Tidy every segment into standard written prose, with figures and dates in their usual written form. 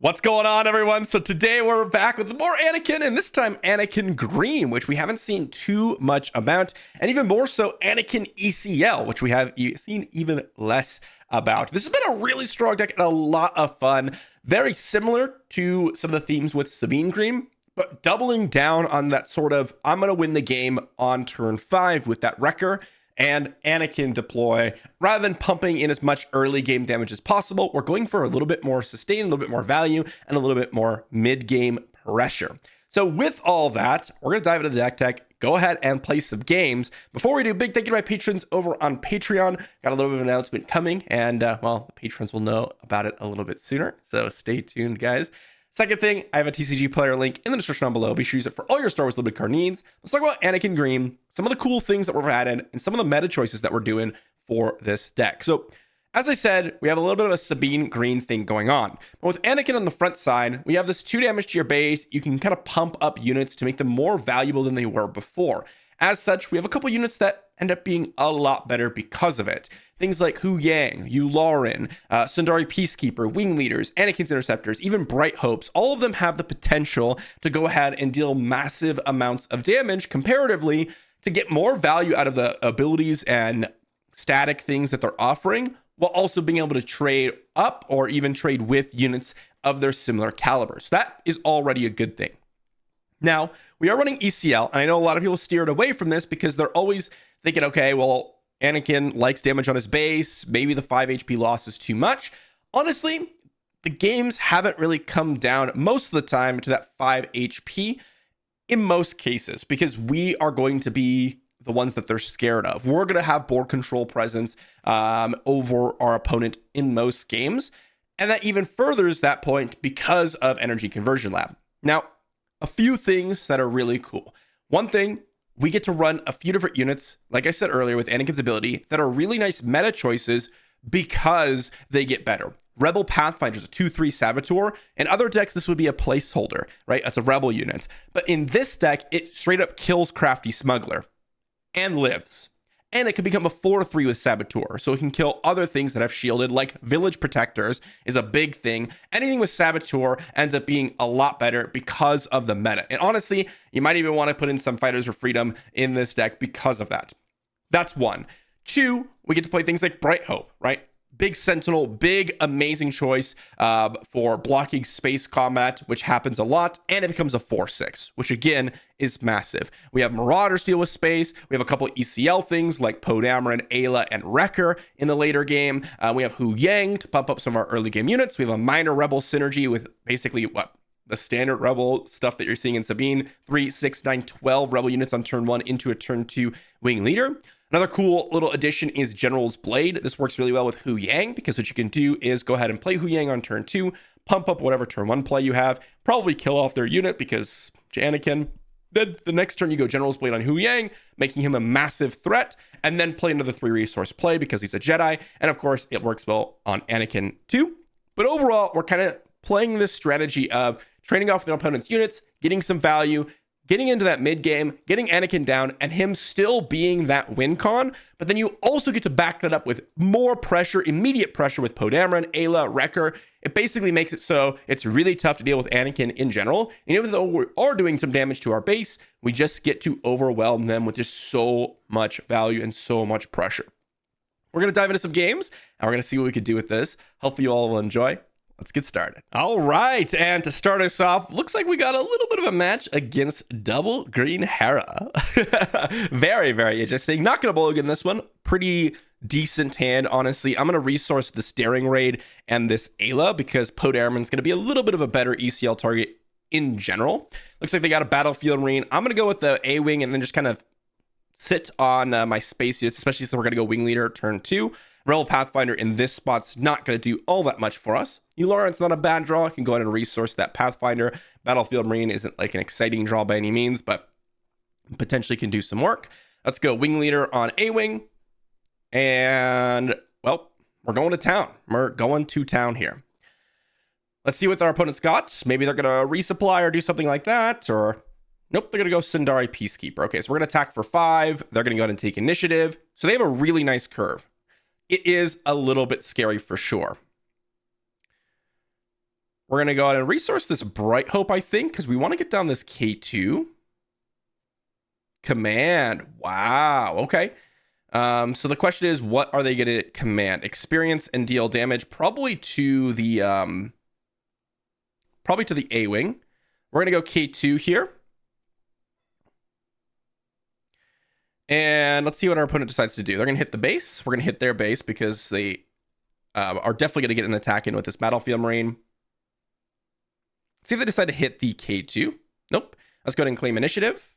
What's going on, everyone? So today we're back with more Anakin, and this time Anakin Green, which we haven't seen too much about, and even more so Anakin ECL, which we have seen even less about. This has been a really strong deck and a lot of fun. Very similar to some of the themes with Sabine Green, but doubling down on that sort of, I'm going to win the game on turn 5 with that Wrecker and Anakin deploy. Rather than pumping in as much early game damage as possible, we're going for a little bit more sustain, a little bit more value, and a little bit more mid-game pressure. So with all that, we're going to dive into the deck tech, go ahead and play some games. Before we do, big thank you to my patrons over on Patreon. Got a little bit of an announcement coming, and well, the patrons will know about it a little bit sooner, so stay tuned, guys. Second thing, I have a TCG player link in the description down below. Be sure to use it for all your Star Wars limited card needs. Let's talk about Anakin Green, some of the cool things that we've added, and some of the meta choices that we're doing for this deck. So, as I said, we have a little bit of a Sabine Green thing going on. But with Anakin on the front side, we have this 2 damage to your base. You can kind of pump up units to make them more valuable than they were before. As such, we have a couple units that end up being a lot better because of it. Things like Hu Yang, Yularen, Sundari Peacekeeper, Wing Leaders, Anakin's Interceptors, even Bright Hopes, all of them have the potential to go ahead and deal massive amounts of damage comparatively to get more value out of the abilities and static things that they're offering, while also being able to trade up or even trade with units of their similar caliber. So that is already a good thing. Now, we are running ECL, and I know a lot of people steered away from this because they're always thinking, okay, well, Anakin likes damage on his base. Maybe the 5 HP loss is too much. Honestly, the games haven't really come down most of the time to that 5 HP in most cases because we are going to be the ones that they're scared of. We're going to have board control presence over our opponent in most games. And that even furthers that point because of Energy Conversion Lab. Now, a few things that are really cool. One thing, we get to run a few different units, like I said earlier with Anakin's ability, that are really nice meta choices because they get better. Rebel Pathfinder is a 2/3 Saboteur. In other decks, this would be a placeholder, right? It's a Rebel unit. But in this deck, it straight up kills Crafty Smuggler and lives. And it can become a 4/3 with Saboteur. So it can kill other things that have shielded, like Village Protectors is a big thing. Anything with Saboteur ends up being a lot better because of the meta. And honestly, you might even want to put in some Fighters for Freedom in this deck because of that. That's one. Two, we get to play things like Bright Hope, right? Big Sentinel, big, amazing choice for blocking space combat, which happens a lot, and it becomes a 4/6, which again is massive. We have Marauders deal with space. We have a couple ECL things like Podameron, Ayla, and Wrecker in the later game. We have Hu Yang to pump up some of our early game units. We have a minor Rebel synergy with basically what? The standard Rebel stuff that you're seeing in Sabine. 3, 6, 9, 12 Rebel units on turn 1 into a turn 2 Wing Leader. Another cool little addition is General's Blade. This works really well with Hu Yang because what you can do is go ahead and play Hu Yang on turn 2, pump up whatever turn 1 play you have, probably kill off their unit because Anakin. Then the next turn you go General's Blade on Hu Yang, making him a massive threat, and then play another 3 resource play because he's a Jedi. And of course, it works well on Anakin too. But overall, we're kind of playing this strategy of trading off their opponent's units, getting some value, getting into that mid game, getting Anakin down, and him still being that win con. But then you also get to back that up with more pressure, immediate pressure with Podameron, Ayla, Wrecker. It basically makes it so it's really tough to deal with Anakin in general. And even though we are doing some damage to our base, we just get to overwhelm them with just so much value and so much pressure. We're going to dive into some games, and we're going to see what we can do with this. Hopefully you all will enjoy. Let's get started. All right, and to start us off, looks like we got a little bit of a match against Double Green Hera. Very, very interesting. Not going to bowl again this one. Pretty decent hand, honestly. I'm going to resource this Daring Raid and this Ayla because Podameron's going to be a little bit of a better ECL target in general. Looks like they got a Battlefield Marine. I'm going to go with the A-Wing and then just kind of sit on my space units, especially since we're going to go Wing Leader turn 2. Rebel Pathfinder in this spot's not going to do all that much for us. Yularen's not a bad draw. I can go ahead and resource that Pathfinder. Battlefield Marine isn't like an exciting draw by any means, but potentially can do some work. Let's go Wing Leader on A-Wing. And, well, we're going to town. We're going to town here. Let's see what our opponent's got. Maybe they're going to resupply or do something like that, or nope, they're going to go Sundari Peacekeeper. Okay, so we're going to attack for 5. They're going to go ahead and take initiative. So they have a really nice curve. It is a little bit scary for sure. We're going to go ahead and resource this Bright Hope, I think, because we want to get down this K2. Command. Wow. Okay. So the question is, what are they going to command? Experience and deal damage, probably to the A-wing. We're going to go K2 here. And let's see what our opponent decides to do. They're going to hit the base. We're going to hit their base because they are definitely going to get an attack in with this Battlefield Marine. See if they decide to hit the K2. Nope. Let's go ahead and claim initiative.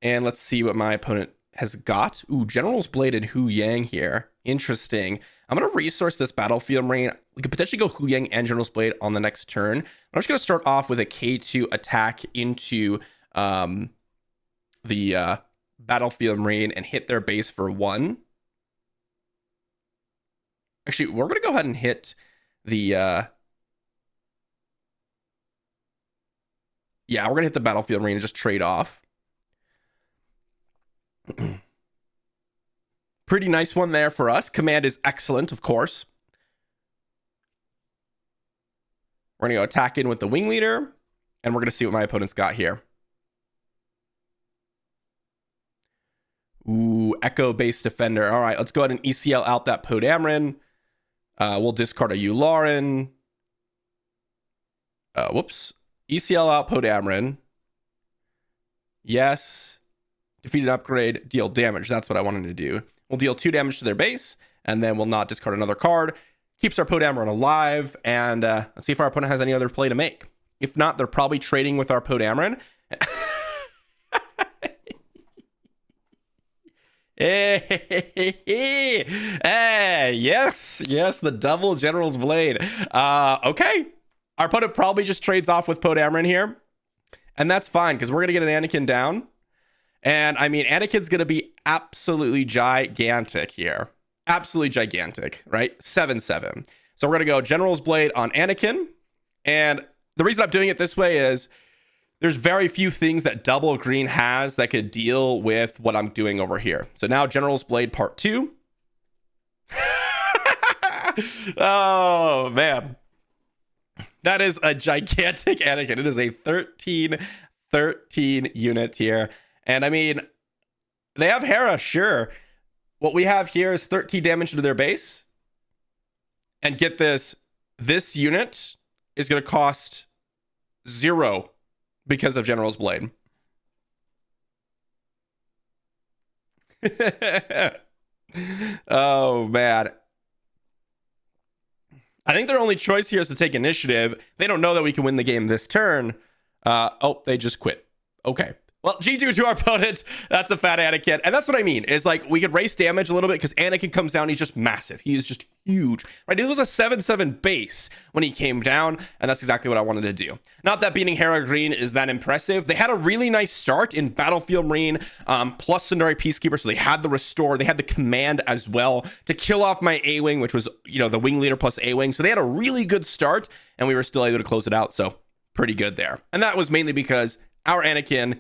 And let's see what my opponent has got. Ooh, General's Blade and Hu Yang here. Interesting. I'm going to resource this Battlefield Marine. We could potentially go Hu Yang and General's Blade on the next turn. I'm just going to start off with a K2 attack into the Battlefield Marine and hit their base for 1. Actually, we're going to go ahead and hit the... yeah, we're going to hit the Battlefield Marine and just trade off. Pretty nice one there for us. Command is excellent, of course. We're going to go attack in with the wing leader, and we're going to see what my opponent's got here. Ooh, Echo Base Defender. All right, let's go ahead and ECL out that Poe Dameron. We'll discard a Yularen. Whoops. ECL out Poe Dameron. Yes. Defeat an upgrade, deal damage. That's what I wanted to do. We'll deal 2 damage to their base, and then we'll not discard another card. Keeps our Poe Dameron alive, and let's see if our opponent has any other play to make. If not, they're probably trading with our Poe Dameron. Hey, yes, the double General's Blade. Okay. Our opponent probably just trades off with Poe Dameron here, and that's fine, because we're going to get an Anakin down. And I mean, Anakin's going to be absolutely gigantic here. Absolutely gigantic, right? 7/7. So we're going to go General's Blade on Anakin. And the reason I'm doing it this way is there's very few things that double green has that could deal with what I'm doing over here. So now General's Blade Part 2. Oh, man. That is a gigantic Anakin. It is a 13 unit here. And I mean, they have Hera, sure. What we have here is 13 damage to their base. And get this unit is going to cost 0 because of General's Blade. Oh, man. I think their only choice here is to take initiative. They don't know that we can win the game this turn. Oh, they just quit. Okay. Well, G2 to our opponent. That's a fat Anakin. And that's what I mean, is like we could race damage a little bit because Anakin comes down. He's just massive. He is just huge, right? It was a 7/7 base when he came down. And that's exactly what I wanted to do. Not that beating Hera Green is that impressive. They had a really nice start in Battlefield Marine plus Sundari Peacekeeper. So they had the restore. They had the command as well to kill off my A-Wing, which was, you know, the wing leader plus A-Wing. So they had a really good start and we were still able to close it out. So pretty good there. And that was mainly because our Anakin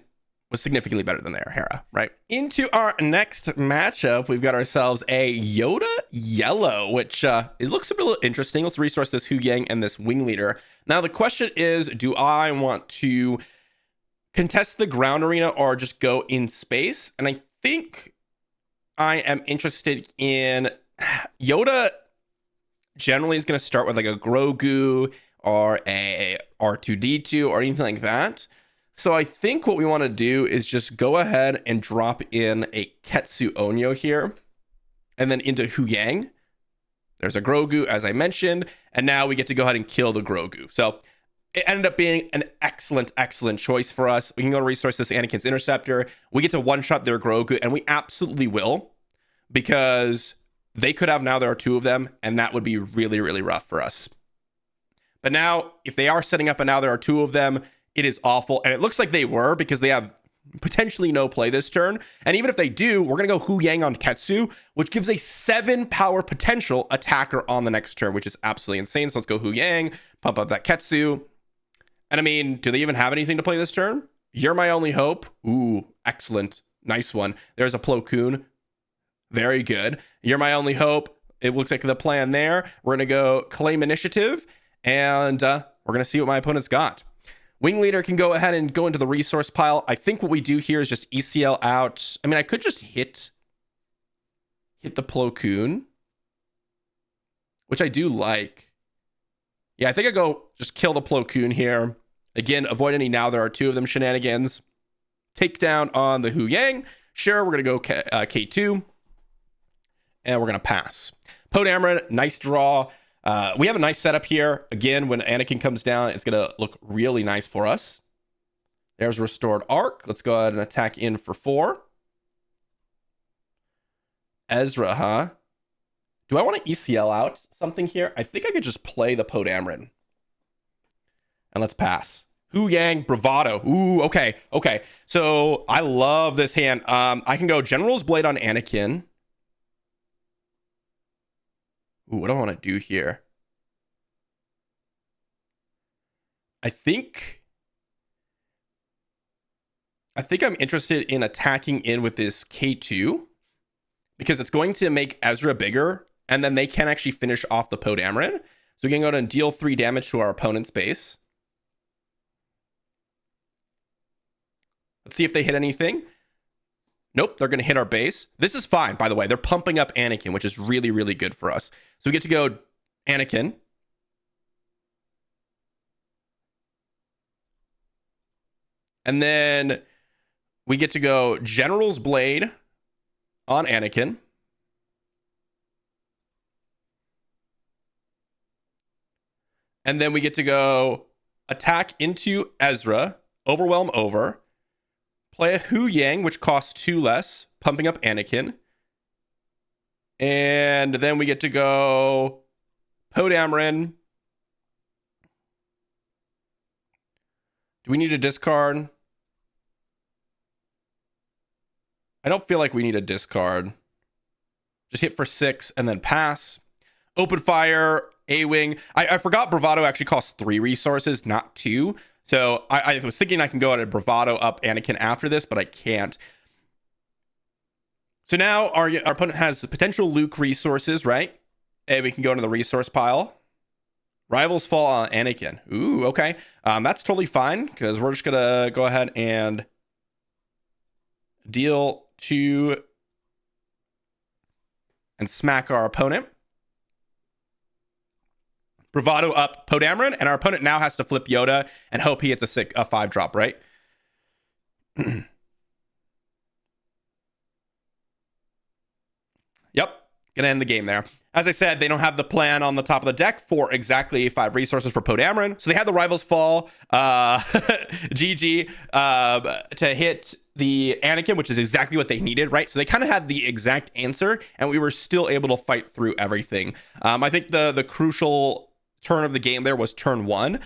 was significantly better than their Hera, right? Into our next matchup, we've got ourselves a Yoda Yellow, which it looks a little interesting. Let's resource this Hu Yang and this wing leader. Now, the question is, do I want to contest the ground arena or just go in space? And I think I am interested in Yoda. Generally is going to start with like a Grogu or a R2D2 or anything like that. So I think what we want to do is just go ahead and drop in a Ketsu Onyo here and then into Hu Yang. There's a Grogu, as I mentioned, and now we get to go ahead and kill the Grogu. So it ended up being an excellent choice for us. We can go and resource this Anakin's Interceptor. We get to one-shot their Grogu, and we absolutely will, because they could have, now there are 2 of them, and that would be really, really rough for us. But now, if they are setting up and now there are 2 of them, it is awful. And it looks like they were, because they have potentially no play this turn. And even if they do, we're going to go Hu Yang on Ketsu, which gives a 7 power potential attacker on the next turn, which is absolutely insane. So let's go Hu Yang, pump up that Ketsu. And I mean, do they even have anything to play this turn? You're my only hope. Ooh, excellent. Nice one. There's a Plo Koon. Very good. You're my only hope. it looks like the plan there. We're going to go claim initiative, and we're going to see what my opponent's got. Wing leader can go ahead and go into the resource pile. I think what we do here is just ECL out. I mean, I could just hit the Plo Koon, which I do like. Yeah, I think I go just kill the Plo Koon here. Again, avoid any now there are two of them shenanigans. Take down on the Hu Yang. Sure, we're going to go K2. And we're going to pass. Poe Dameron, nice draw. We have a nice setup here. Again, when Anakin comes down, it's going to look really nice for us. There's Restored Arc. Let's go ahead and attack in for 4. Ezra, huh? Do I want to ECL out something here? I think I could just play the Poe Dameron. And let's pass. Hu Yang, Bravado. Ooh, okay. Okay. So I love this hand. I can go General's Blade on Anakin. Ooh, what do I want to do here? I think I'm interested in attacking in with this K2 because it's going to make Ezra bigger, and then they can actually finish off the Poe Dameron. So we can go ahead and deal 3 damage to our opponent's base. Let's see if they hit anything. Nope, they're going to hit our base. This is fine, by the way. They're pumping up Anakin, which is really, really good for us. So we get to go Anakin. And then we get to go General's Blade on Anakin. And then we get to go attack into Ezra, overwhelm over. Play a Hu Yang, which costs 2 less, pumping up Anakin. And then we get to go Poe Dameron. Do we need a discard? I don't feel like we need a discard. Just hit for 6 and then pass. Open fire, A-Wing. I forgot Bravado actually costs 3 resources, not 2. So I was thinking I can go at a Bravado up Anakin after this, but I can't. So now our opponent has potential Luke resources, right? And we can go into the resource pile. Rivals fall on Anakin. Ooh, okay. That's totally fine because we're just going to go ahead and deal 2 and smack our opponent. Bravado up Poe Dameron, and our opponent now has to flip Yoda and hope he hits a 5-drop, right? Yep, gonna end the game there. As I said, they don't have the plan on the top of the deck for exactly 5 resources for Poe Dameron, so they had the Rivals fall, GG, to hit the Anakin, which is exactly what they needed, right? So they kind of had the exact answer, and we were still able to fight through everything. I think the crucial turn of the game there was turn 1,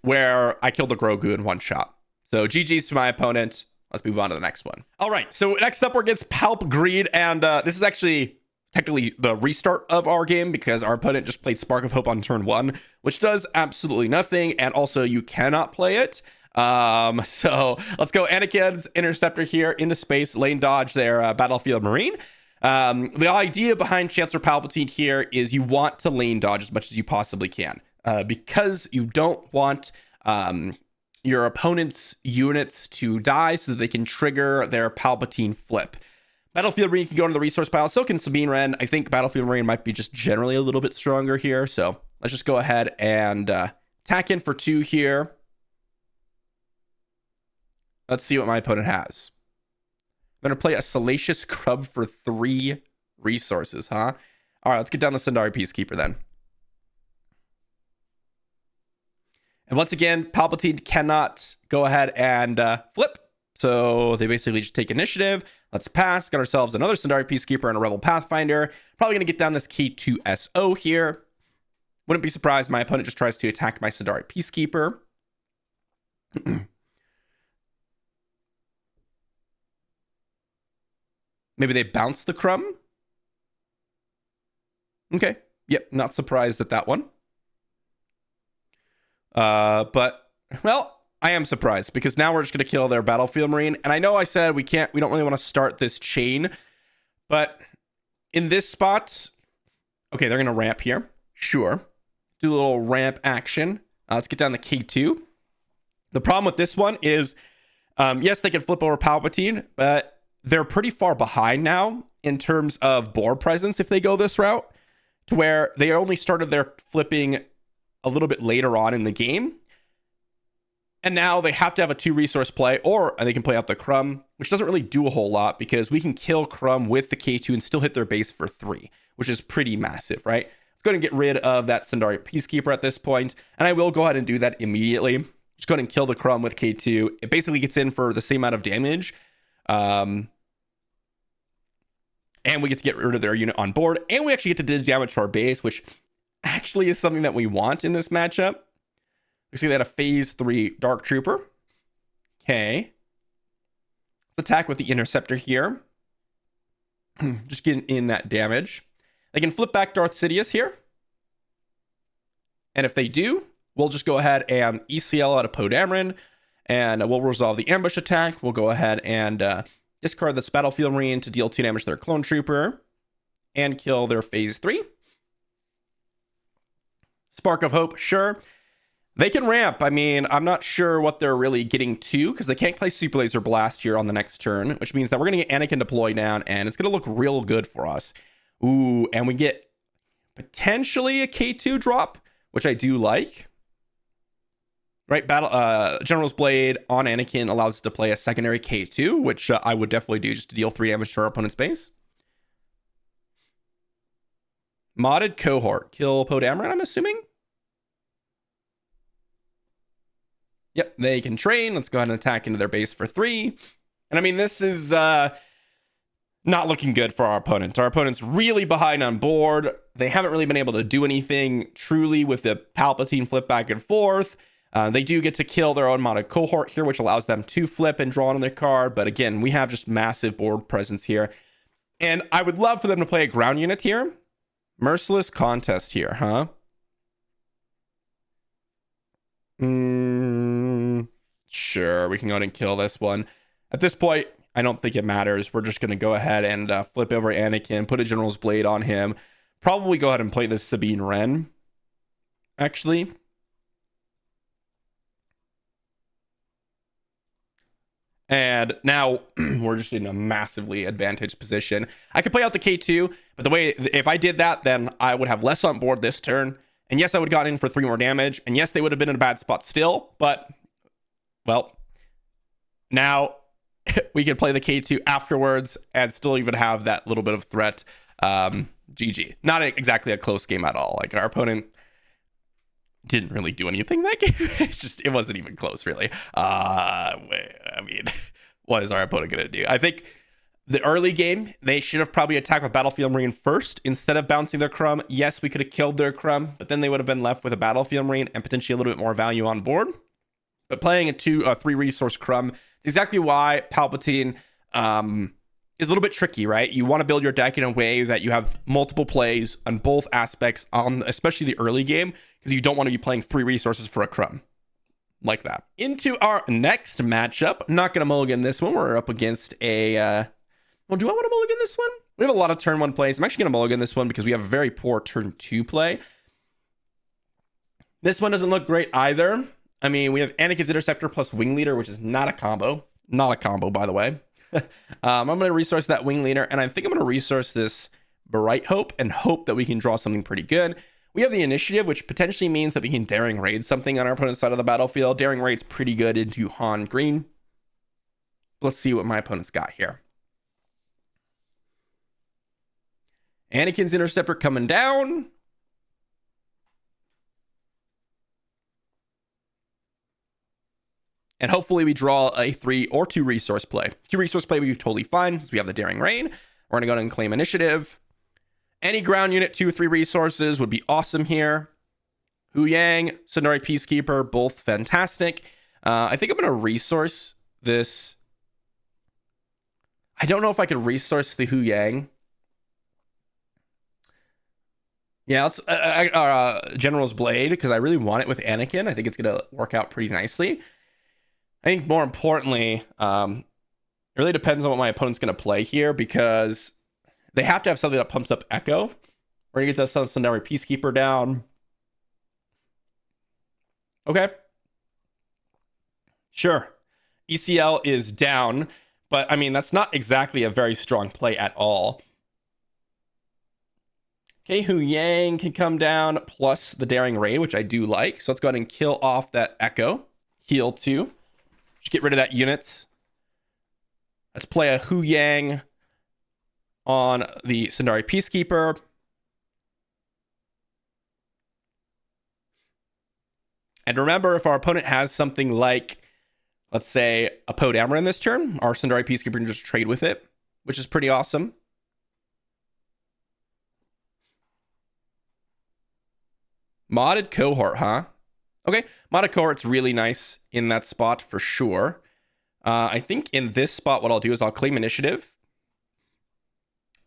where I killed the Grogu in 1 shot. So GG's to my opponent. Let's move on to the next one. All right, so next up we're against Palp Greed, and this is actually technically the restart of our game because our opponent just played Spark of Hope on turn 1, which does absolutely nothing, and also you cannot play it. So let's go Anakin's Interceptor here into space, lane dodge their Battlefield Marine. The idea behind Chancellor Palpatine here is you want to lane dodge as much as you possibly can, because you don't want your opponent's units to die so that they can trigger their Palpatine flip. Battlefield Marine can go into the resource pile. So can Sabine Wren. I think Battlefield Marine might be just generally a little bit stronger here. So let's just go ahead and tack in for 2 here. Let's see what my opponent has. I'm going to play a Salacious Crub for 3 resources, huh? All right, let's get down the Sundari Peacekeeper then. And once again, Palpatine cannot go ahead and flip. So they basically just take initiative. Let's pass. Got ourselves another Sundari Peacekeeper and a Rebel Pathfinder. Probably going to get down this K2SO here. Wouldn't be surprised my opponent just tries to attack my Sundari Peacekeeper. Maybe they bounce the Crumb. Okay. Yep, not surprised at that one. But, well, I am surprised because now we're just going to kill their Battlefield Marine. And I know I said we don't really want to start this chain, but in this spot, okay, they're going to ramp here. Sure. Do a little ramp action. Let's get down to K2. The problem with this one is, yes, they can flip over Palpatine, but they're pretty far behind now in terms of board presence if they go this route, to where they only started their flipping a little bit later on in the game. And now they have to have a 2 resource play, or they can play out the Crumb, which doesn't really do a whole lot because we can kill Crumb with the K2 and still hit their base for 3, which is pretty massive, right? Let's go ahead and get rid of that Sundari Peacekeeper at this point, and I will go ahead and do that immediately. Just go ahead and kill the Crumb with K2. It basically gets in for the same amount of damage. And we get to get rid of their unit on board, and we actually get to do damage to our base, which actually is something that we want in this matchup. We see they had a phase 3 Dark Trooper. Okay. Let's attack with the Interceptor here. Just getting in that damage. They can flip back Darth Sidious here. And if they do, we'll just go ahead and ECL out of Poe Dameron, and we'll resolve the ambush attack. We'll go ahead and discard this Battlefield Marine to deal 2 damage to their Clone Trooper and kill their phase 3. Spark of Hope, sure. They can ramp. I mean, I'm not sure what they're really getting to because they can't play Super Laser Blast here on the next turn, which means that we're going to get Anakin deployed down, and it's going to look real good for us. Ooh, and we get potentially a K2 drop, which I do like. Right, General's Blade on Anakin allows us to play a secondary K2, which I would definitely do just to deal 3 damage to our opponent's base. Modded Cohort. Kill Poe Dameron, I'm assuming? Yep, they can train. Let's go ahead and attack into their base for 3. And I mean, this is not looking good for our opponent. Our opponent's really behind on board. They haven't really been able to do anything truly with the Palpatine flip back and forth. They do get to kill their own modded Cohort here, which allows them to flip and draw on their card. But again, we have just massive board presence here. And I would love for them to play a ground unit here. Merciless Contest here, huh? Sure, we can go ahead and kill this one. At this point, I don't think it matters. We're just going to go ahead and flip over Anakin, put a General's Blade on him. Probably go ahead and play this Sabine Wren, actually. And now we're just in a massively advantaged position. I could play out the K2, but the way, if I did that, then I would have less on board this turn. And yes, I would have gotten in for 3 more damage. And yes, they would have been in a bad spot still. But, well, now we can play the K2 afterwards and still even have that little bit of threat. GG. Not exactly a close game at all. Like, our opponent didn't really do anything that game. It wasn't even close, really. I mean, what is our opponent going to do? I think the early game, they should have probably attacked with Battlefield Marine first instead of bouncing their Crumb. Yes, we could have killed their Crumb, but then they would have been left with a Battlefield Marine and potentially a little bit more value on board. But playing a 3 resource Crumb is exactly why Palpatine is a little bit tricky, right? You want to build your deck in a way that you have multiple plays on both aspects, on especially the early game, because you don't want to be playing 3 resources for a Crumb like that. Into our next matchup. Not going to mulligan this one. We're up against a... Well, do I want to mulligan this one? We have a lot of turn 1 plays. I'm actually going to mulligan this one because we have a very poor turn 2 play. This one doesn't look great either. I mean, we have Anakin's Interceptor plus Wing Leader, which is not a combo. Not a combo, by the way. I'm going to resource that Wing Leader, and I think I'm going to resource this Bright Hope and hope that we can draw something pretty good. We have the Initiative, which potentially means that we can Daring Raid something on our opponent's side of the battlefield. Daring Raid's pretty good into Han Green. Let's see what my opponent's got here. Anakin's Interceptor coming down. And hopefully we draw a 3 or 2 resource play. 2 resource play would be totally fine because we have the Daring Raid. We're going to go ahead and claim Initiative. Any ground unit, 2 or 3 resources would be awesome here. Hu Yang, Sundari Peacekeeper, both fantastic. I think I'm going to resource this. I don't know if I could resource the Hu Yang. Yeah, let's General's Blade, because I really want it with Anakin. I think it's going to work out pretty nicely. I think more importantly, it really depends on what my opponent's going to play here, because They have to have something that pumps up Echo. We're gonna get the Sundaria Peacekeeper down. Okay. Sure. ECL is down, but I mean, that's not exactly a very strong play at all. Okay, Hu Yang can come down plus the Daring Ray, which I do like. So let's go ahead and kill off that Echo. Heal 2. Just get rid of that unit. Let's play a Hu Yang on the Sundaria Peacekeeper. And remember, if our opponent has something like, let's say, a Podammer in this turn, our Sundaria Peacekeeper can just trade with it, which is pretty awesome. Modded cohort, huh? Okay, modded cohort's really nice in that spot for sure. I think in this spot, what I'll do is I'll claim initiative.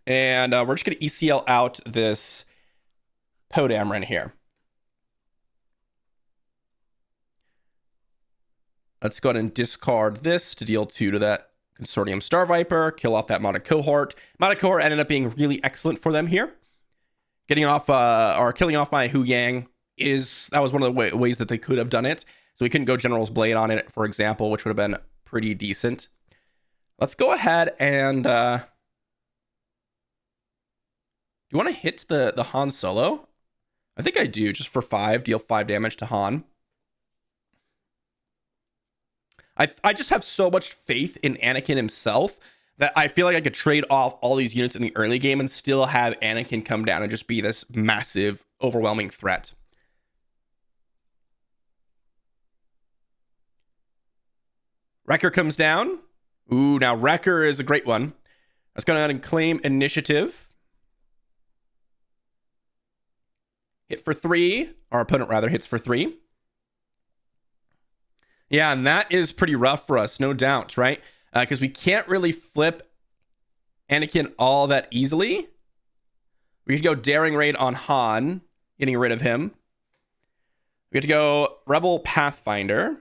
And we're just going to ECL out this Podammer in here. Let's go ahead and discard this to deal 2 to that Consortium Star Viper, kill off that modded cohort. Modded cohort ended up being really excellent for them here. Getting off or killing off my Hu Yang that was one of the ways that they could have done it. So we couldn't go General's Blade on it, for example, which would have been pretty decent. Let's go ahead and do you want to hit the Han Solo? I think I do, just for 5, deal 5 damage to Han. I just have so much faith in Anakin himself that I feel like I could trade off all these units in the early game and still have Anakin come down and just be this massive, overwhelming threat. Wrecker comes down. Ooh, now Wrecker is a great one. Let's go ahead and claim initiative. Hit for 3. Our opponent, rather, hits for 3. Yeah, and that is pretty rough for us, no doubt, right? Because we can't really flip Anakin all that easily. We could go Daring Raid on Han, getting rid of him. We have to go Rebel Pathfinder.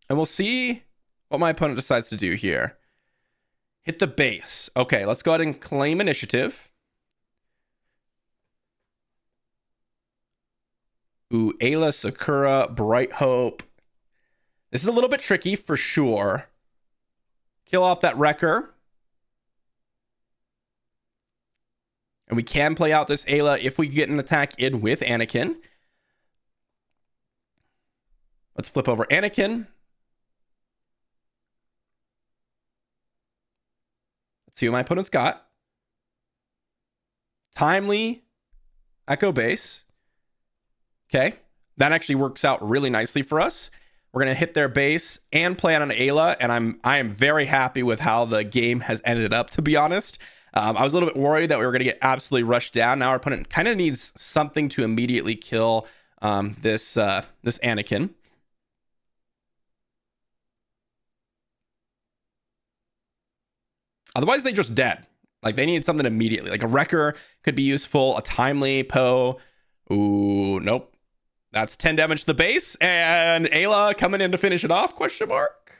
And we'll see what my opponent decides to do here. Hit the base. Okay, let's go ahead and claim initiative. Ooh, Ayla, Sakura, Bright Hope. This is a little bit tricky for sure. Kill off that Wrecker. And we can play out this Ayla if we get an attack in with Anakin. Let's flip over Anakin. Let's see what my opponent's got. Timely Echo Base. Okay, that actually works out really nicely for us. We're gonna hit their base and play on an Ayla, and I am very happy with how the game has ended up, to be honest. I was a little bit worried that we were gonna get absolutely rushed down. Now our opponent kind of needs something to immediately kill this Anakin. Otherwise, they just dead. Like, they need something immediately. Like a Wrecker could be useful, a Timely, Poe. Ooh, nope. That's 10 damage to the base, and Ayla coming in to finish it off, question mark.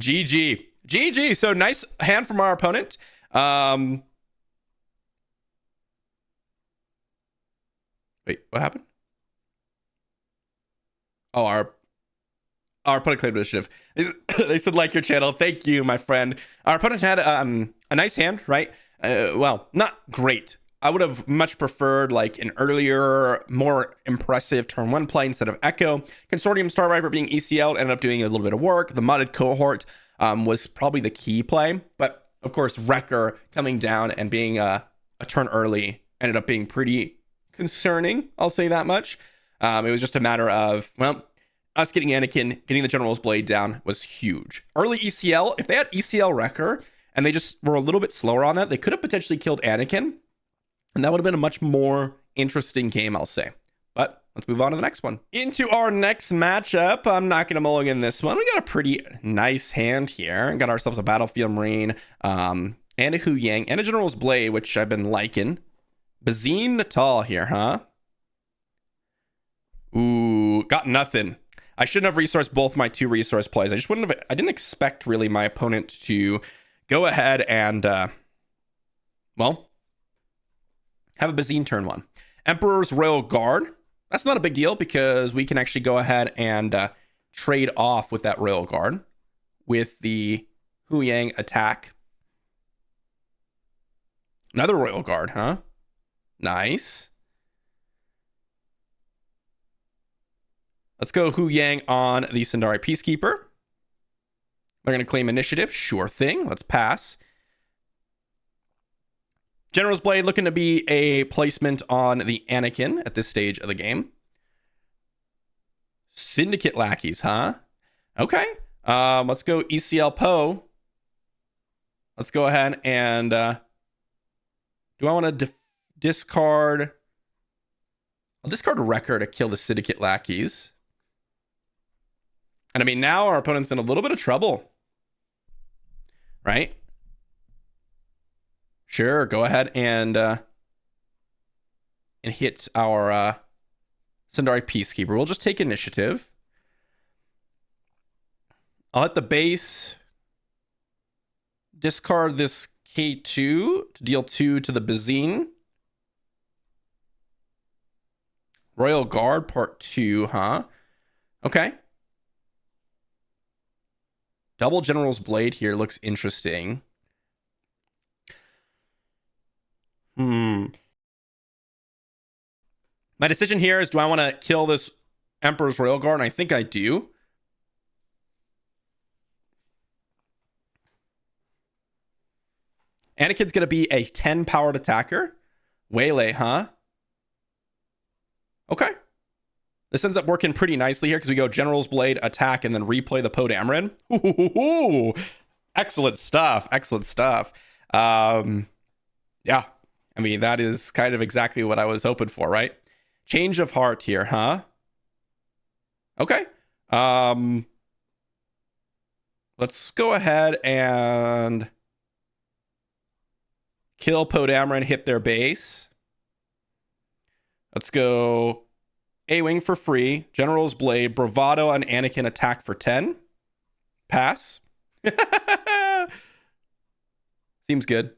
GG. GG. So nice hand from our opponent. Wait, what happened? Oh, our opponent claimed initiative. They said, like your channel. Thank you, my friend. Our opponent had a nice hand, right? Well, not great. I would have much preferred like an earlier, more impressive turn 1 play instead of Echo. Consortium Star Viper being ECL ended up doing a little bit of work. The modded cohort was probably the key play. But of course, Wrecker coming down and being a turn early ended up being pretty concerning. I'll say that much. It was just a matter of, well, us getting Anakin, getting the General's Blade down was huge. Early ECL, if they had ECL Wrecker and they just were a little bit slower on that, they could have potentially killed Anakin. And that would have been a much more interesting game, I'll say. But let's move on to the next one. Into our next matchup. I'm not going to mulligan this one. We got a pretty nice hand here. Got ourselves a Battlefield Marine, and a Hu Yang, and a General's Blade, which I've been liking. Bazine Natal here, huh? Ooh, got nothing. I shouldn't have resourced both my 2 resource plays. I didn't expect really my opponent to go ahead and, well, have a Bazine turn 1. Emperor's Royal Guard. That's not a big deal because we can actually go ahead and trade off with that Royal Guard with the Hu Yang attack. Another Royal Guard, huh? Nice. Let's go Hu Yang on the Sundari Peacekeeper. They're going to claim initiative. Sure thing. Let's pass. General's Blade looking to be a placement on the Anakin at this stage of the game. Syndicate lackeys, huh? Okay. Let's go ECL Poe. Let's go ahead and... do I want to discard... I'll discard Wrecker to kill the Syndicate lackeys. And I mean, now our opponent's in a little bit of trouble. Right? Sure, go ahead and hit our Sundari Peacekeeper. We'll just take initiative. I'll hit the base. Discard this K2 to deal 2 to the Bazine. Royal Guard part 2, huh? Okay. Double General's Blade here looks interesting. My decision here is, do I want to kill this Emperor's Royal Guard? And I think I do. Anakin's going to be a 10 powered attacker. Waylay, huh? Okay. This ends up working pretty nicely here because we go General's Blade, attack, and then replay the Poe Dameron. Ooh, excellent stuff. Excellent stuff. Yeah. I mean, that is kind of exactly what I was hoping for, right? Change of heart here, huh? Okay. Let's go ahead and kill Poe Dameron, hit their base. Let's go A-Wing for free. General's Blade, Bravado, and Anakin attack for 10. Pass. Seems good.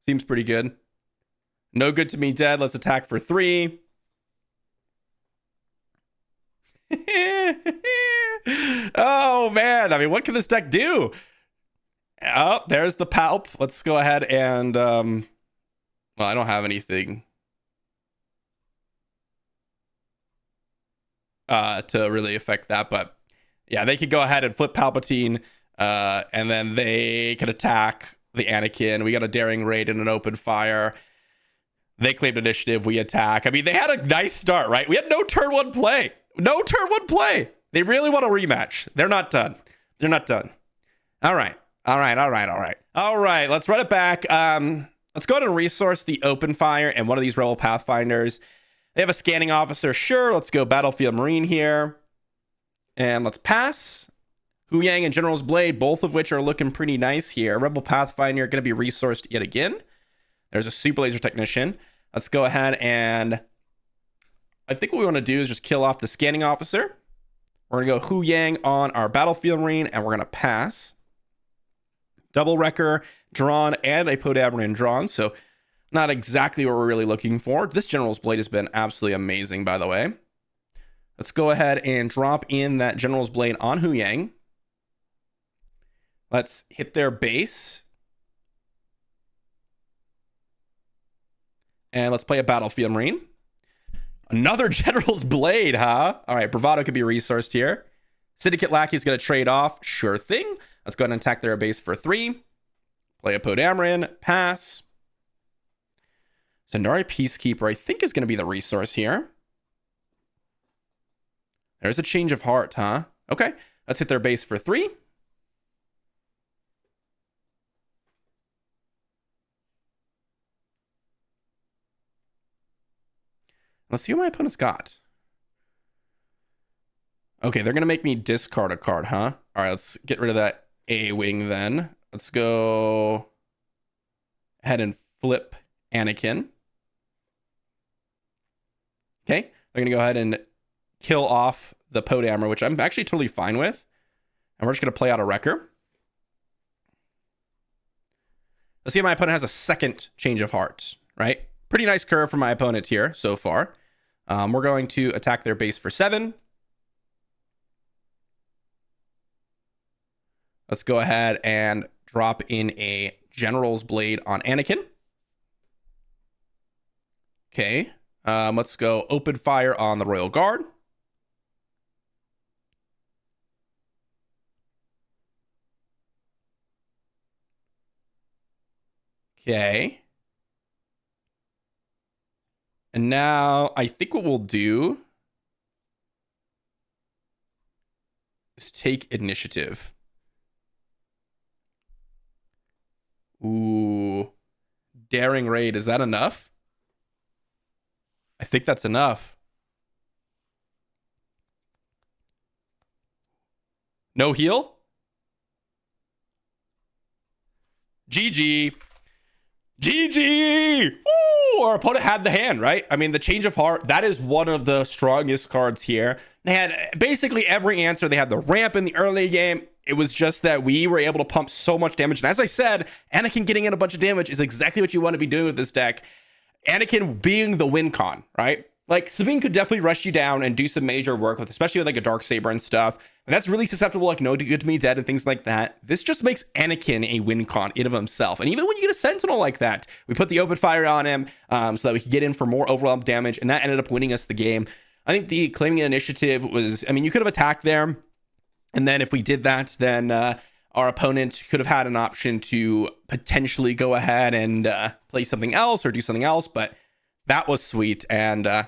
Seems pretty good. No good to me dead. Let's attack for 3. Oh, man. I mean, what can this deck do? Oh, there's the Palp. Let's go ahead and... well, I don't have anything to really affect that, but yeah, they could go ahead and flip Palpatine, and then they could attack the Anakin. We got a daring raid and an open fire. They claimed initiative. We attack. I mean, they had a nice start, right? We had no turn 1 play. No turn 1 play. They really want a rematch. They're not done. They're not done. All right. All right. Let's run it back. Let's go ahead and resource the open fire and one of these Rebel Pathfinders. They have a scanning officer. Sure. Let's go Battlefield Marine here. And let's pass. Hu Yang and General's Blade, both of which are looking pretty nice here. Rebel Pathfinder going to be resourced yet again. There's a Super Laser Technician. Let's go ahead and... I think what we want to do is just kill off the scanning officer. We're going to go Hu Yang on our Battlefield Marine, and we're going to pass. Double Wrecker drawn and a Poe Dameron drawn, so not exactly what we're really looking for. This General's Blade has been absolutely amazing, by the way. Let's go ahead and drop in that General's Blade on Hu Yang. Let's hit their base. And let's play a Battlefield Marine. Another General's Blade, huh? All right, Bravado could be resourced here. Syndicate Lackey is going to trade off. Sure thing. Let's go ahead and attack their base for 3. Play a Poe Dameron. Pass. Sundari Peacekeeper, I think, is going to be the resource here. There's a change of heart, huh? Okay, let's hit their base for 3. Let's see what my opponent's got. Okay, they're going to make me discard a card, huh? All right, let's get rid of that A-Wing then. Let's go ahead and flip Anakin. Okay, they're going to go ahead and kill off the Podammer, which I'm actually totally fine with. And we're just going to play out a Wrecker. Let's see if my opponent has a second Change of Heart, right? Pretty nice curve for my opponent here so far. We're going to attack their base for 7. Let's go ahead and drop in a General's Blade on Anakin. Okay. Let's go open fire on the Royal Guard. Okay. And now I think what we'll do is take initiative. Ooh. Daring Raid. Is that enough? I think that's enough. No heal? GG. GG! Ooh, our opponent had the hand, right? I mean, the Change of Heart, that is one of the strongest cards here. They had basically every answer. They had the ramp in the early game. It was just that we were able to pump so much damage. And as I said, Anakin getting in a bunch of damage is exactly what you want to be doing with this deck. Anakin being the win con, right? Like, Sabine could definitely rush you down and do some major work with, especially with like a Darksaber and stuff. And that's really susceptible, like No Good to Me Dead and things like that. This just makes Anakin a win con in of himself. And even when you get a Sentinel like that, we put the open fire on him so that we could get in for more overwhelm damage, and that ended up winning us the game. I think the claiming initiative was, I mean, you could have attacked there, and then if we did that, then our opponent could have had an option to potentially go ahead and play something else or do something else, but that was sweet. And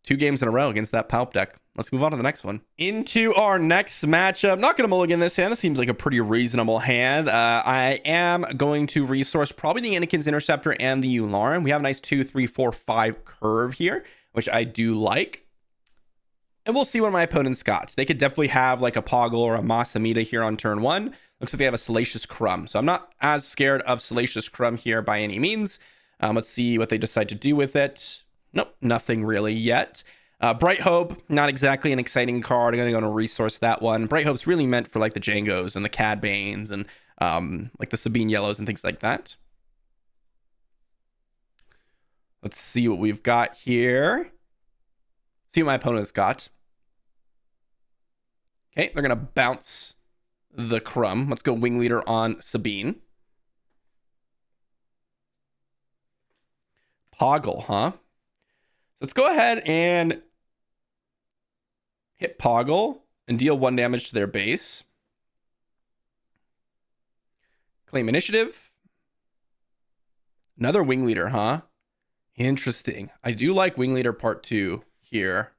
2 games in a row against that Palp deck. Let's move on to the next one. Into our next matchup. Not going to mulligan this hand. This seems like a pretty reasonable hand. I am going to resource probably the Anakin's Interceptor and the Yularen. We have a nice 2, 3, 4, 5 curve here, which I do like. And we'll see what my opponent's got. They could definitely have like a Poggle or a Masamita here on turn 1. Looks like they have a Salacious Crumb. So I'm not as scared of Salacious Crumb here by any means. Let's see what they decide to do with it. Nope, nothing really yet. Bright Hope, not exactly an exciting card. I'm going to go and resource that one. Bright Hope's really meant for like the Jangos and the Cad Banes and like the Sabine Yellows and things like that. Let's see what we've got here. See what my opponent's got. Okay, they're going to bounce the Crumb. Let's go Wing Leader on Sabine. Poggle, huh? So let's go ahead and hit Poggle and deal 1 damage to their base. Claim initiative. Another Wing Leader, huh? Interesting. I do like Wing Leader Part 2 here.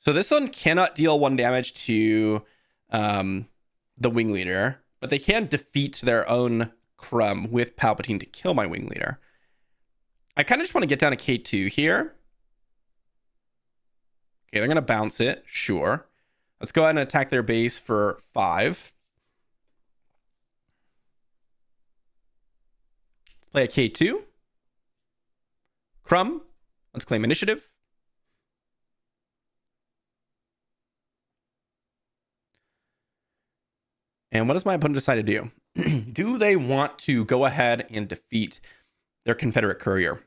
So this one cannot deal 1 damage to the Wing Leader, but they can defeat their own Crumb with Palpatine to kill my Wing Leader. I kind of just want to get down to K2 here. Okay, they're going to bounce it. Sure. Let's go ahead and attack their base for 5. Play a K2. Crumb. Let's claim initiative. And what does my opponent decide to do? Do they want to go ahead and defeat their Confederate courier?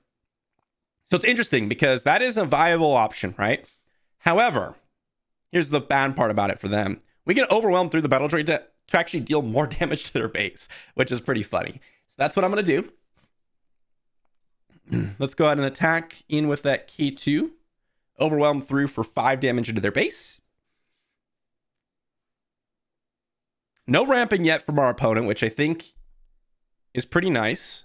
So it's interesting because that is a viable option, right? However, here's the bad part about it for them. We can overwhelm through the battle trade to actually deal more damage to their base, which is pretty funny. So that's what I'm going to do. Let's go ahead and attack in with that K2. Overwhelm through for 5 damage into their base. No ramping yet from our opponent, which I think is pretty nice.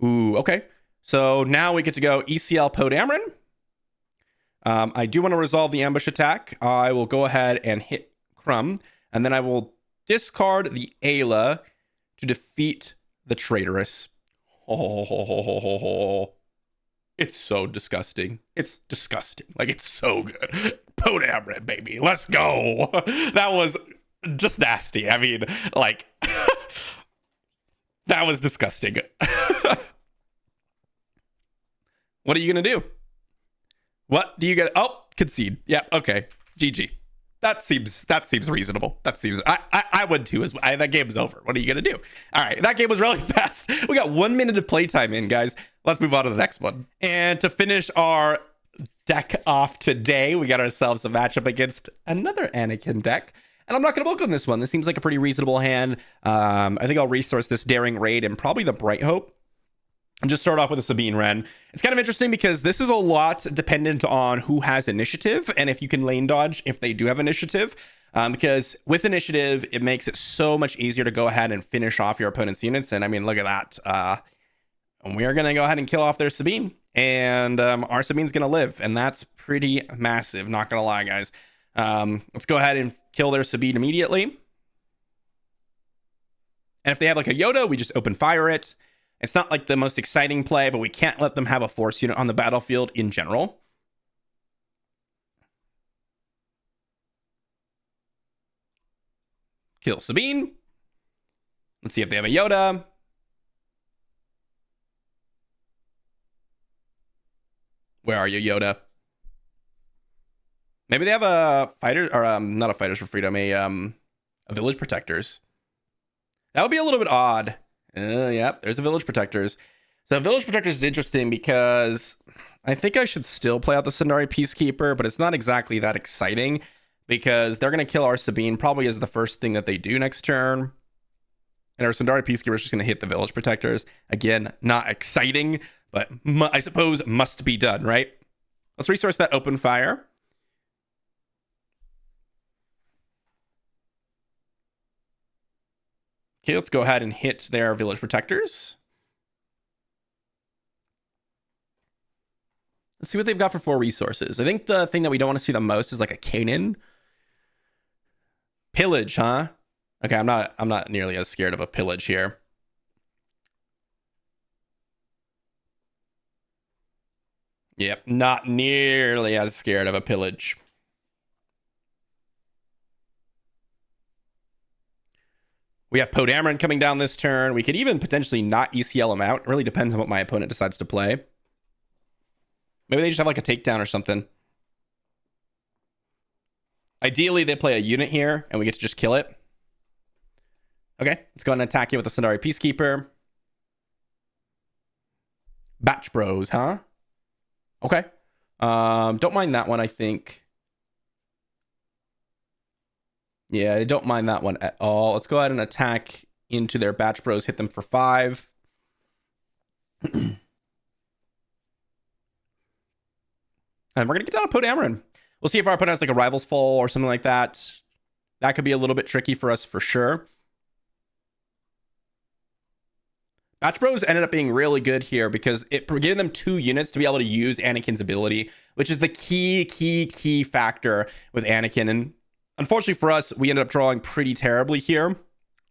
Ooh, okay. So now we get to go ECL Podamron. I do want to resolve the ambush attack. I will go ahead and hit Crumb, and then I will discard the Ayla to defeat the Traitorous. Oh, it's so disgusting. It's disgusting. Like, it's so good. Podamron, baby. Let's go. That was just nasty. I mean, like, that was disgusting. What are you going to do? What do you get? Oh, concede. Yeah, okay. GG. That seems reasonable. That seems I would too. That game is over. What are you gonna do? All right, that game was really fast. We got 1 minute of playtime in, guys. Let's move on to the next one. And to finish our deck off today, we got ourselves a matchup against another Anakin deck. And I'm not going to bulk on this one. This seems like a pretty reasonable hand. I think I'll resource this Daring Raid and probably the Bright Hope. And just start off with a Sabine Wren. It's kind of interesting because this is a lot dependent on who has initiative and if you can lane dodge if they do have initiative. Because with initiative, it makes it so much easier to go ahead and finish off your opponent's units. And I mean, look at that. We are going to go ahead and kill off their Sabine. And our Sabine's going to live. And that's pretty massive. Not going to lie, guys. Let's go ahead and kill their Sabine immediately. And if they have like a Yoda, we just open fire it. It's not like the most exciting play, but we can't let them have a force unit on the battlefield in general. Kill Sabine. Let's see if they have a Yoda. Where are you, Yoda? Maybe they have a fighter, or not a Fighters for Freedom, a Village Protectors. That would be a little bit odd. Yeah, there's a Village Protectors. So Village Protectors is interesting because I think I should still play out the Sundari Peacekeeper, but it's not exactly that exciting because they're going to kill our Sabine probably as the first thing that they do next turn. And our Sundari Peacekeeper is just going to hit the Village Protectors. Again, not exciting, but I suppose must be done, right? Let's resource that open fire. Okay, let's go ahead and hit their Village Protectors. Let's see what they've got for 4 resources. I think the thing that we don't want to see the most is like a Canaan. Pillage, huh? Okay, I'm not nearly as scared of a pillage here. Yep, not nearly as scared of a pillage. We have Podameron coming down this turn. We could even potentially not ECL him out. It really depends on what my opponent decides to play. Maybe they just have like a takedown or something. Ideally, they play a unit here, and we get to just kill it. Okay, let's go ahead and attack you with the Sundari Peacekeeper. Batch Bros, huh? Okay. Don't mind that one, I think. Yeah, I don't mind that one at all. Let's go ahead and attack into their Batch Bros. Hit them for 5. And we're going to get down to Podameron. We'll see if our opponent has like a Rival's Fall or something like that. That could be a little bit tricky for us for sure. Batch Bros ended up being really good here because it gave them 2 units to be able to use Anakin's ability, which is the key factor with Anakin. And unfortunately for us, we ended up drawing pretty terribly here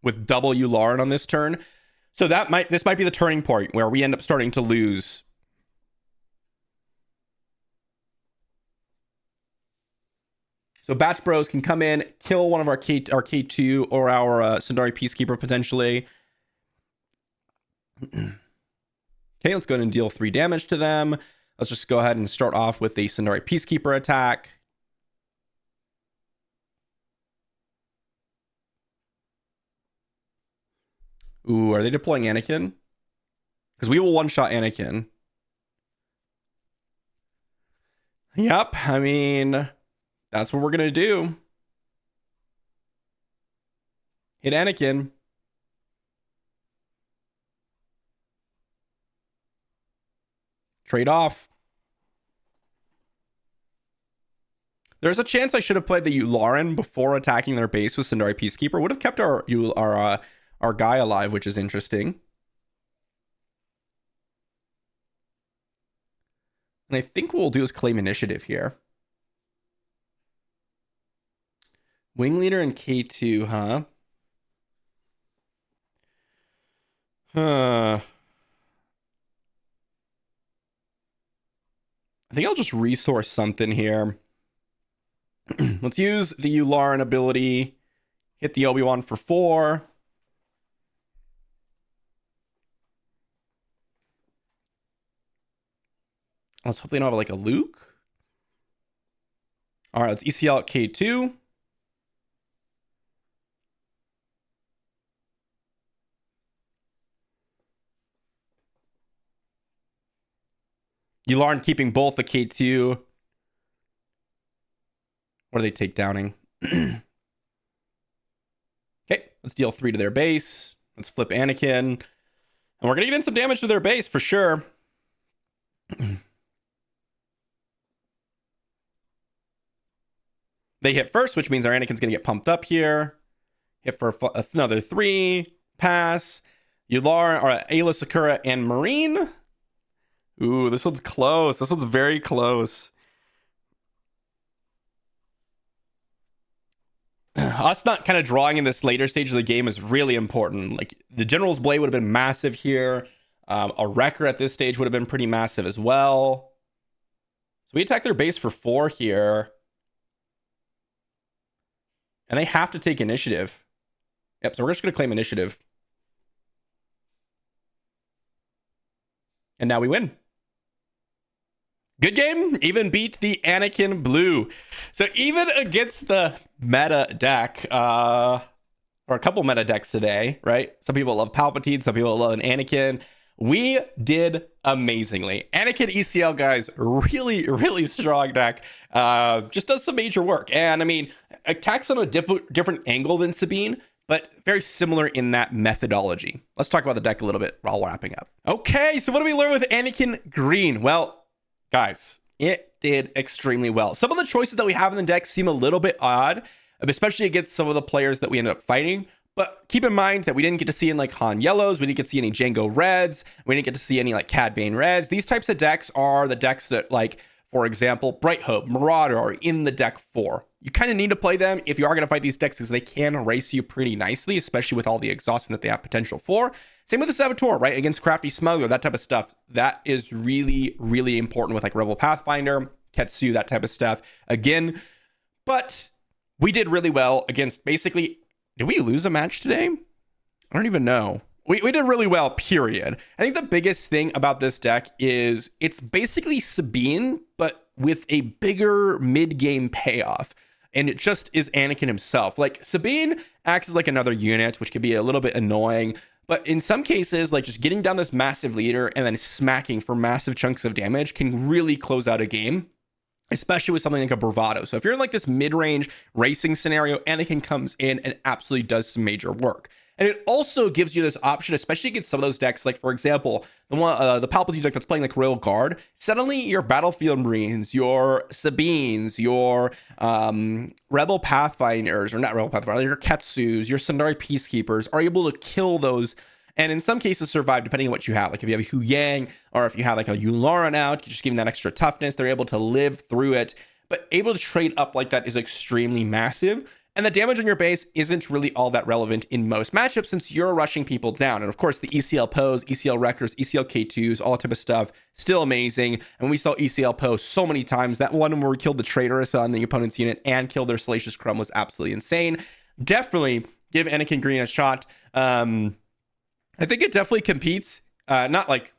with double Yularen on this turn. So this might be the turning point where we end up starting to lose. So Batch Bros can come in, kill one of our K2 or our Sundari Peacekeeper potentially. Okay, let's go ahead and deal 3 damage to them. Let's just go ahead and start off with the Sundari Peacekeeper attack. Ooh, are they deploying Anakin? Because we will one-shot Anakin. Yep, I mean, that's what we're going to do. Hit Anakin. Trade off. There's a chance I should have played the Yularen before attacking their base with Sundari Peacekeeper. Would have kept our guy alive, which is interesting. And I think what we'll do is claim initiative here. Wing Leader and K2, huh? I think I'll just resource something here. Let's use the Yularen ability. Hit the Obi-Wan for 4. Let's hope they don't have like a Luke. All right, let's ECL at K2. Yularen keeping both the K2. What are they take downing? Okay, let's deal 3 to their base. Let's flip Anakin. And we're going to get in some damage to their base for sure. They hit first, which means our Anakin's going to get pumped up here. Hit for another 3. Pass. Yularen, or Ayla, Sakura, and Marine. Ooh, this one's close. This one's very close. Us not kind of drawing in this later stage of the game is really important. Like, the General's Blade would have been massive here. A Wrecker at this stage would have been pretty massive as well. So we attack their base for 4 here. And they have to take initiative. Yep, so we're just going to claim initiative. And now we win. Good game. Even beat the Anakin blue. So even against the meta deck, or a couple meta decks today, right? Some people love Palpatine, some people love an Anakin. We did amazingly. Anakin ECL, guys, really, really strong deck. Just does some major work. And I mean, attacks on a different angle than Sabine, but very similar in that methodology. Let's talk about the deck a little bit while wrapping up. Okay, so what do we learn with Anakin Green? Well, guys, it did extremely well. Some of the choices that we have in the deck seem a little bit odd, especially against some of the players that we ended up fighting. But keep in mind that we didn't get to see in like Han Yellows, we didn't get to see any Django Reds, we didn't get to see any like Cad Bane Reds. These types of decks are the decks that, like, for example, Bright Hope, Marauder are in the deck for. You kind of need to play them if you are going to fight these decks because they can race you pretty nicely, especially with all the exhaustion that they have potential for. Same with the Saboteur, right? Against Crafty Smuggler, that type of stuff. That is really, really important with like Rebel Pathfinder, Ketsu, that type of stuff. Again, but we did really well against basically... Did we lose a match today? I don't even know. We did really well, period. I think the biggest thing about this deck is it's basically Sabine, but with a bigger mid-game payoff. And it just is Anakin himself. Like, Sabine acts as like another unit, which could be a little bit annoying. But in some cases, like just getting down this massive leader and then smacking for massive chunks of damage can really close out a game, especially with something like a Bravado. So if you're in like this mid-range racing scenario, Anakin comes in and absolutely does some major work. And it also gives you this option, especially against some of those decks, like for example, the Palpatine deck that's playing like Royal Guard. Suddenly your Battlefield Marines, your Sabines, your Rebel Pathfinders, or not Rebel Pathfinders, your Ketsus, your Sundari Peacekeepers are able to kill those, and in some cases survive, depending on what you have. Like if you have a Hu Yang, or if you have like a Yularen out, just giving that extra toughness, they're able to live through it. But able to trade up like that is extremely massive. And the damage on your base isn't really all that relevant in most matchups since you're rushing people down. And of course, the ECL Pose, ECL Wreckers, ECL K2s, all that type of stuff, still amazing. And we saw ECL Pose so many times. That one where we killed the Traitorous on the opponent's unit and killed their Salacious Crumb was absolutely insane. Definitely give Anakin Green a shot. I think it definitely competes, not like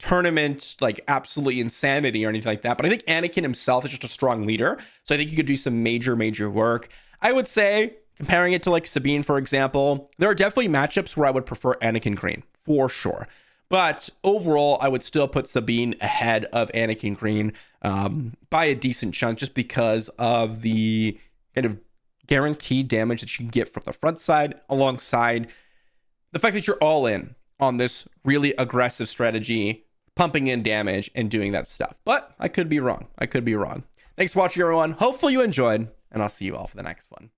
tournament, like absolutely insanity or anything like that, but I think Anakin himself is just a strong leader. So I think he could do some major work. I would say, comparing it to like Sabine, for example, there are definitely matchups where I would prefer Anakin Green, for sure. But overall, I would still put Sabine ahead of Anakin Green by a decent chunk, just because of the kind of guaranteed damage that you can get from the front side, alongside the fact that you're all in on this really aggressive strategy, pumping in damage and doing that stuff. But I could be wrong. Thanks for watching, everyone. Hopefully you enjoyed, and I'll see you all for the next one.